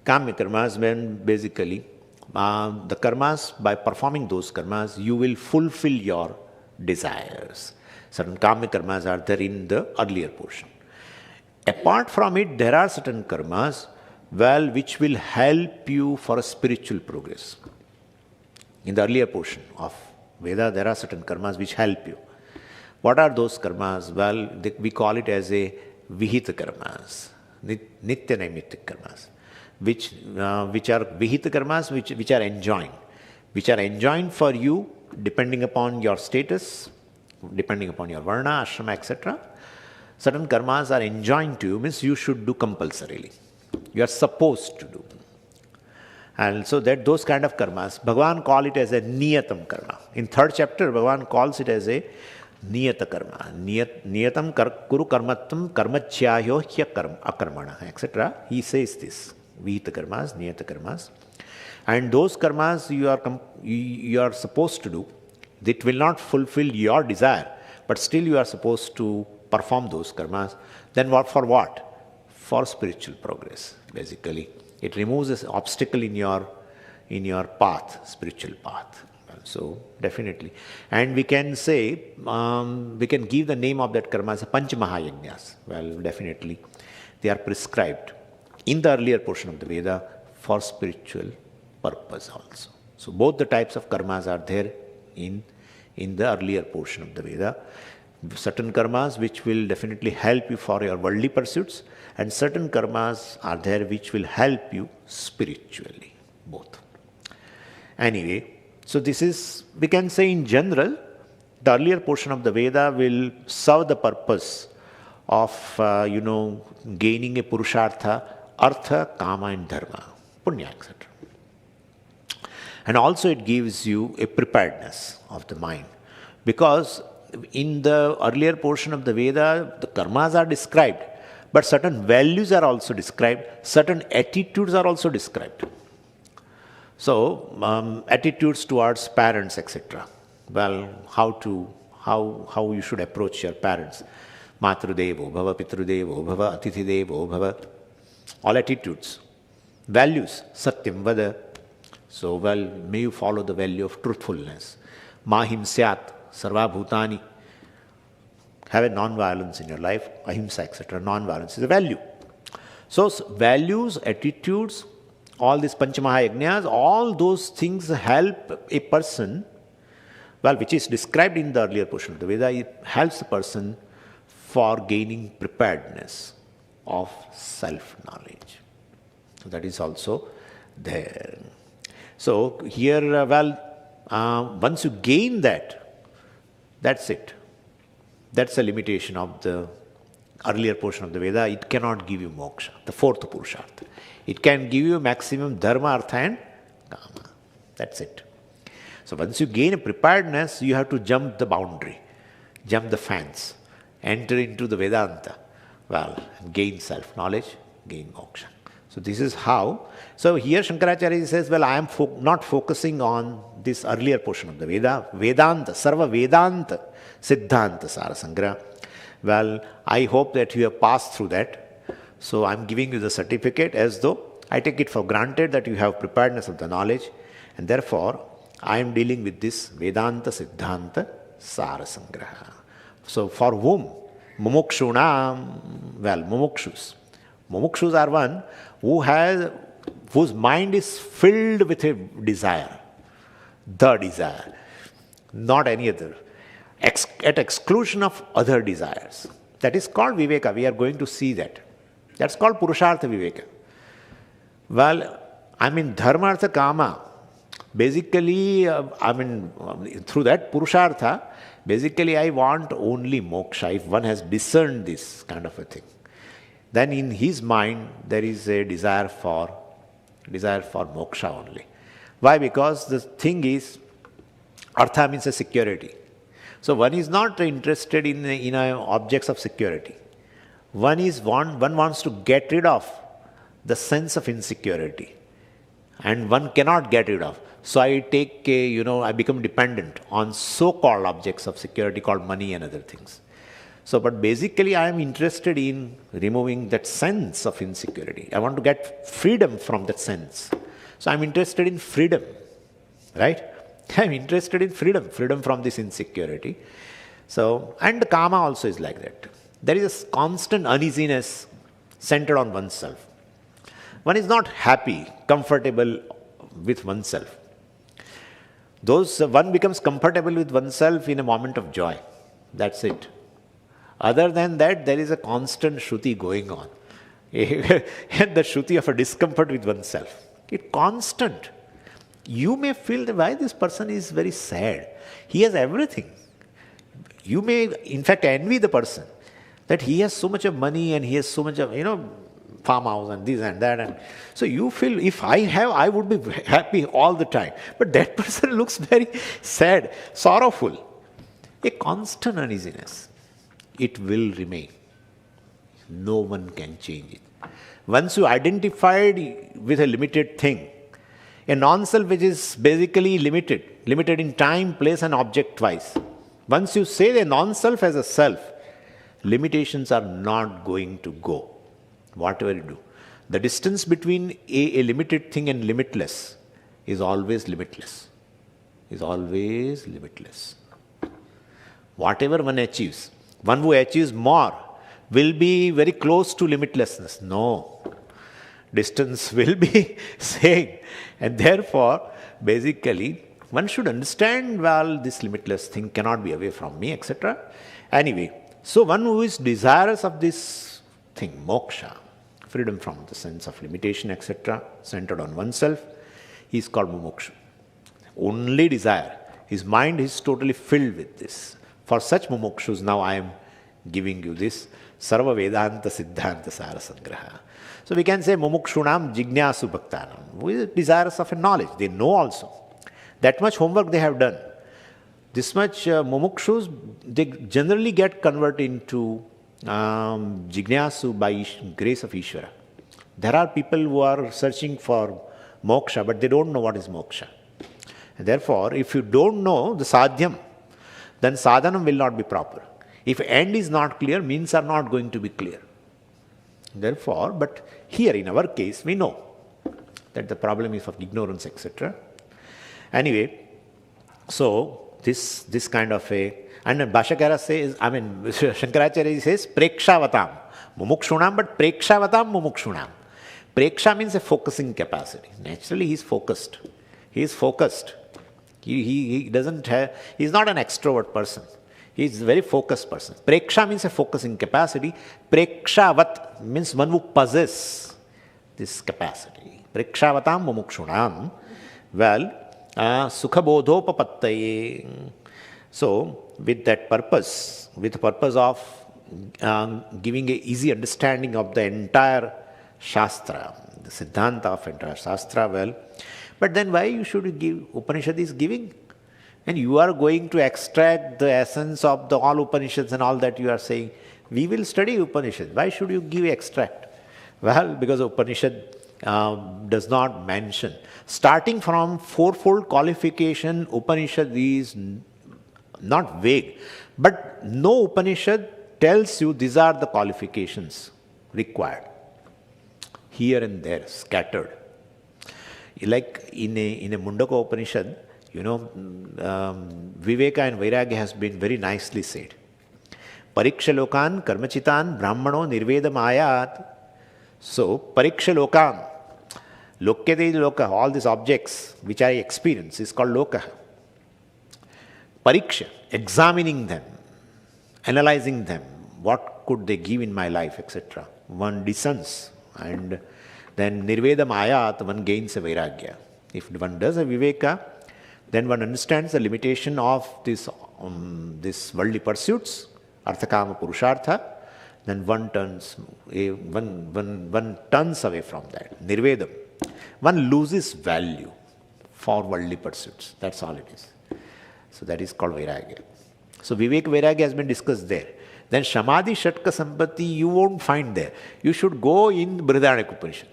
Kamya karmas mean basically the karmas, by performing those karmas, you will fulfill your desires. Certain kamya karmas are there in the earlier portion. Apart from it, there are certain karmas, well, which will help you for a spiritual progress. In the earlier portion of Veda, there are certain karmas which help you. What are those karmas? Well, we call it as a vihita karmas, nitya naimittik karmas, which are vihita karmas, which are enjoined for you, depending upon your status, depending upon your varna, ashrama, etc. Certain karmas are enjoined to you, means you should do compulsorily. You are supposed to do. And so that those kind of karmas, Bhagavan call it as a niyatam karma. In 3rd chapter, Bhagavan calls it as a niyata karma. Niyatam kuru karmattam karmachyayo hya akarmana, etc. He says this. Vihita karmas, niyata karmas. And those karmas you are supposed to do. It will not fulfill your desire, but still you are supposed to perform those karmas. Then what for what? For spiritual progress, basically. It removes this obstacle in your path, spiritual path. So definitely. And we can say, we can give the name of that karma as Panch Mahayajnas. Well, definitely. They are prescribed in the earlier portion of the Veda for spiritual purpose also. So both the types of karmas are there in the earlier portion of the Veda. Certain karmas which will definitely help you for your worldly pursuits, and certain karmas are there which will help you spiritually, both. Anyway, so this is, we can say in general, the earlier portion of the Veda will serve the purpose of, gaining a purushartha, artha, kama and dharma, punya, etc. And also it gives you a preparedness of the mind. Because in the earlier portion of the Veda, the karmas are described, but certain values are also described, certain attitudes are also described. So, attitudes towards parents, etc. Well, how you should approach your parents. Matrudevo bhava, pitrudevo bhava, atithidevo bhava. All attitudes. Values. Satyam vada. So, well, may you follow the value of truthfulness. Mahim syat, sarva bhutani. Have a non-violence in your life, ahimsa, etc. Non-violence is a value. So, values, attitudes, all these Panchamaha all those things help a person, well, which is described in the earlier portion of the Veda, it helps the person for gaining preparedness of self-knowledge. So that is also there. So here, once you gain that, that's it. That's a limitation of the earlier portion of the Veda. It cannot give you moksha, the fourth purushartha. It can give you maximum dharma, artha and kama. That's it. So once you gain a preparedness, you have to jump the boundary, jump the fence, enter into the Vedanta, gain self-knowledge, gain moksha. So this is how. So here Shankaracharya says, well, I am not focusing on this earlier portion of the Veda, Vedanta, Sarva-Vedanta-Siddhanta-Sara-Sangraha. Well, I hope that you have passed through that. So I'm giving you the certificate as though I take it for granted that you have preparedness of the knowledge, and therefore I am dealing with this Vedanta-Siddhanta-Sara-Sangraha. So for whom? Mumukshunam, mumukshus. Mumukshus are one whose mind is filled with a desire, the desire, not any other, at exclusion of other desires. That is called viveka. We are going to see that. That's called purushartha viveka. Well, dharma, artha, kama. Basically, through that purushartha, basically I want only moksha. If one has discerned this kind of a thing, then in his mind there is a desire for moksha only. Why? Because the thing is, artha means a security. So one is not interested in objects of security. One wants to get rid of the sense of insecurity, and one cannot get rid of. So I become dependent on so-called objects of security called money and other things. So, but basically I am interested in removing that sense of insecurity. I want to get freedom from that sense. So I'm interested in freedom, right? I'm interested in freedom from this insecurity. So, and the kama also is like that. There is a constant uneasiness centered on oneself. One is not happy, comfortable with oneself. One becomes comfortable with oneself in a moment of joy. That's it. Other than that, there is a constant shruti going on. And the shruti of a discomfort with oneself. It's constant. You may feel that why this person is very sad. He has everything. You may, in fact, envy the person that he has so much of money and he has so much of, farmhouse and this and that. And so you feel, if I have, I would be happy all the time. But that person looks very sad, sorrowful. A constant uneasiness. It will remain. No one can change it. Once you identified with a limited thing, A non-self which is basically limited in time, place and object-wise. Once you say the non-self as a self, limitations are not going to go, whatever you do. The distance between a limited thing and limitless is always limitless. Whatever one achieves, one who achieves more will be very close to limitlessness. No. Distance will be same. And therefore, basically, one should understand, well, this limitless thing cannot be away from me, etc. Anyway, so one who is desirous of this thing, moksha, freedom from the sense of limitation, etc., centered on oneself, he is called mumukshu. Only desire. His mind is totally filled with this. For such mumukshus, now I am giving you this Sarva-Vedanta-Siddhanta-Sara-Sangraha. So we can say mumukshunam jignasu bhaktanam, who is desirous of a knowledge. They know also. That much homework they have done. This much mumukshus, they generally get converted into jignasu by grace of Ishvara. There are people who are searching for moksha, but they don't know what is moksha. And therefore, if you don't know the sadhyam, then sadhanam will not be proper. If end is not clear, means are not going to be clear. Therefore, but here in our case, we know that the problem is of ignorance, etc. Anyway, so this kind of a, and Bhashyakara says, Shankaracharya says, prekshavatam, mumukshunam, but prekshavatam mumukshunam. Preksha means a focusing capacity. Naturally, he is focused. He is focused. He doesn't have, he is not an extrovert person. He is a very focused person. Preksha means a focusing capacity. Prekshavat means one who possesses this capacity. Prekshavatam mumukshunam. Well, sukhabodhopapattaye. So, with that purpose, with the purpose of giving an easy understanding of the entire Shastra, the Siddhanta of entire Shastra, well, but then why you should give? Upanishad is giving. And you are going to extract the essence of the all Upanishads and all that you are saying. We will study Upanishad. Why should you give extract? Well, because Upanishad does not mention. Starting from fourfold qualification, Upanishad is not vague. But no Upanishad tells you these are the qualifications required. Here and there, scattered. Like in a Mundaka Upanishad, you know, Viveka and Vairagya has been very nicely said. Pariksha lokan karmachitan brahmano nirvedam ayat. So, pariksha lokan, lokyate loka, all these objects which I experience is called loka. Pariksha, examining them, analyzing them, what could they give in my life, etc. One discerns, and then nirvedam ayat, one gains a Vairagya. If one does a Viveka, then one understands the limitation of this worldly pursuits, arthakama purushartha, then one turns away from that, nirvedam. One loses value for worldly pursuits. That's all it is. So that is called Vairagya. So Vivek Vairagya has been discussed there. Then Shamadhi Shatka Sampatti you won't find there. You should go in Brihadaranyaka Upanishad.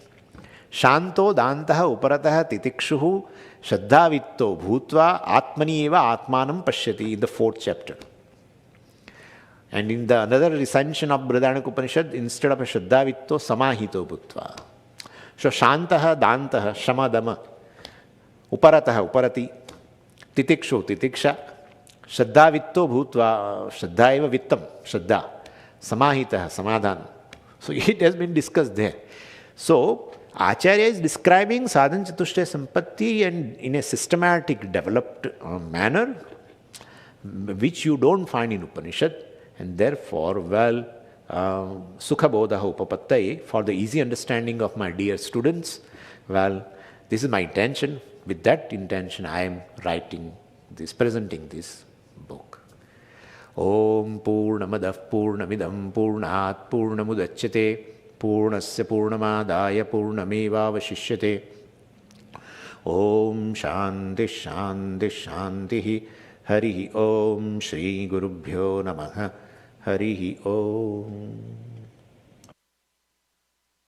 Shanto dantaha uparataha titikshuhu Shraddhavitto bhutva atmani eva atmanam pashyati in the 4th chapter. And in the another recension of Brihadaranyaka Upanishad, instead of a Shraddhavitto, samahito bhutva. So shantaha dantaha shamadama uparataha uparati titikshu titiksha Shraddhavitto bhutva Shraddha eva vittam Shraddha samahitaha samadhana. So it has been discussed there. So Acharya is describing sadhana chatushtaya sampatti and in a systematic, developed manner, which you don't find in Upanishad, and therefore, well, sukhabodaha upapattaye, for the easy understanding of my dear students, well, this is my intention. With that intention, I am presenting this book. Om Purnamadah Purnamidam Purnat Purnamudachyate Purnasya Purnamadaya Purnamevavashishyate. Om Shanti Shanti Shanti Harihi Om Shri Gurubhyo Namaha Harihi Om.